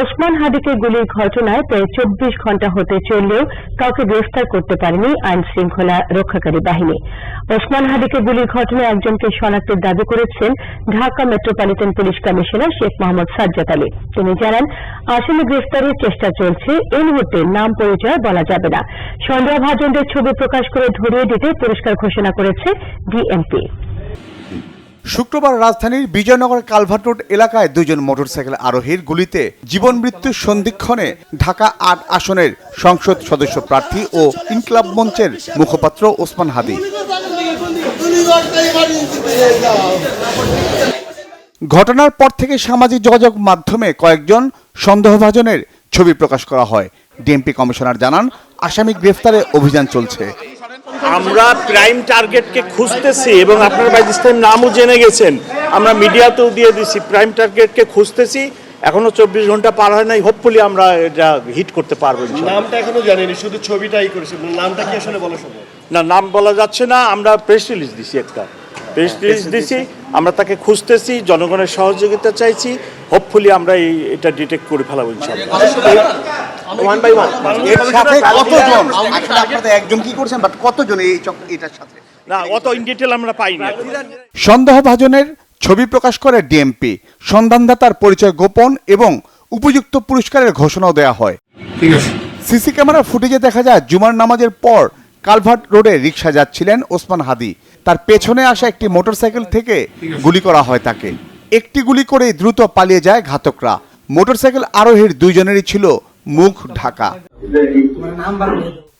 ওসমান হাদিকে গুলির ঘটনায় প্রায় ২৪ ঘণ্টা হতে চললেও কাউকে গ্রেফতার করতে পারেনি আইন শৃঙ্খলা রক্ষাকারী বাহিনী। ওসমান হাদিকে গুলির ঘটনায় একজনকে শনাক্তের দাবি করেছেন Dhaka metropolitan police commissioner Sheikh Mohammad Sajjad Ali. তিনি জানান, আসামি গ্রেফতারের চেষ্টা চলছে, এই মুহূর্তে নাম পরিচয় বলা যাবে না। সন্দেহভাজনদের ছবি প্রকাশ করে ধরিয়ে দিতে পুরস্কার ঘোষণা করেছে ডিএমপি। শুক্রবার রাজধানীর বিজয়নগর কালভার্ট রোড এলাকায় দুজন মোটরসাইকেল আরোহীর গুলিতে জীবন মৃত্যুর সন্ধিক্ষণে ঢাকা ৮ আসনের সংসদ সদস্য প্রার্থী ও ইনকিলাব মঞ্চের মুখপাত্র ওসমান হাদি। ঘটনার পর থেকে সামাজিক যোগাযোগ মাধ্যমে কয়েকজন সন্দেহভাজনের ছবি প্রকাশ করা হয়। ডিএমপি কমিশনার জানান, আসামি গ্রেফতারে অভিযান চলছে। আমরা প্রাইম টার্গেটকে খুঁজতেছি এবং আপনারা বাই দিস টাইম নামও জেনে গেছেন, আমরা মিডিয়াতেও দিয়ে দিছি। প্রাইম টার্গেটকে খুঁজতেছি, এখনো ২৪ ঘন্টা পার হয় নাই, হোপফুলি আমরা এটা হিট করতে পারবো। নামটা এখনো জানেনি, শুধু ছবিটাই করেছে, নামটা কি আসলে বলা সম্ভব না? নাম বলা যাচ্ছে না। আমরা প্রেস রিলিজ দিছি, একটা প্রেস রিলিজ দিছি। আমরা তাকে খুঁজতেছি, জনগণের সহযোগিতা চাইছি, হোপফুলি আমরা এটা ডিটেক্ট করে ফেলাবো ইনশাআল্লাহ। ওয়ান বাই ওয়ান এর সাথে কতজন আসলে আপনারা একজন কি করছেন, বাট কতজন এটার সাথে না, অত ইন ডিটেইল আমরা পাইনি। সন্দেহভাজনের ছবি প্রকাশ করে ডিএমপি। সন্ধানদাতার পরিচয় গোপন এবং উপযুক্ত পুরস্কারের ঘোষণাও দেওয়া হয়। সিসি ক্যামেরার ফুটেজে দেখা যায়, জুমার নামাজের পর কালভার্ট রোডে রিকশা যাচ্ছিলেন ওসমান হাদি। তার পেছনে আসা একটি মোটরসাইকেল থেকে গুলি করা হয় তাকে। একটি গুলি করেই দ্রুত পালিয়ে যায় ঘাতকরা। মোটরসাইকেল আরোহীর দুইজনেরই ছিল মুখ ঢাকা।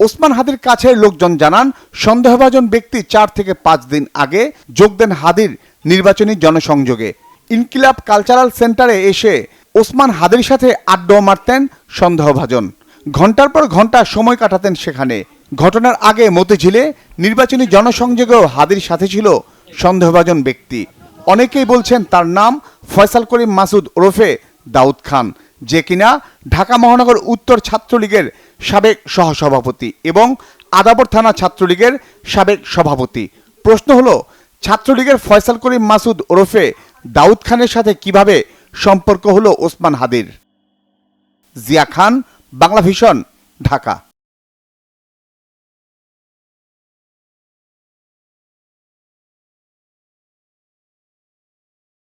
ওসমান হাদির কাছের লোকজন জানান, সন্দেহভাজন ব্যক্তি ৪ থেকে ৫ দিন আগে যোগ দেন হাদির নির্বাচনী জনসংযোগে। ইনকিলাব কালচারাল সেন্টারে এসে ওসমান হাদির সাথে আড্ডা মারতেন সন্দেহভাজন। ঘন্টার পর ঘন্টা সময় কাটাতেন সেখানে। ঘটনার আগে মতিঝিলে নির্বাচনী জনসংযোগেও হাদির সাথে ছিল সন্দেহভাজন ব্যক্তি। অনেকেই বলছেন তার নাম ফয়সাল করিম মাসুদ ওরফে দাউদ খান, যে কিনা ঢাকা মহানগর উত্তর ছাত্রলীগের সাবেক সহসভাপতি এবং আদাবর থানা ছাত্রলীগের সাবেক সভাপতি। প্রশ্ন হলো, ছাত্রলীগের ফয়সাল করিম মাসুদ ওরফে দাউদ খানের সাথে কিভাবে সম্পর্ক হলো ওসমান হাদির? জিয়া খান, বাংলা ভিশন, ঢাকা।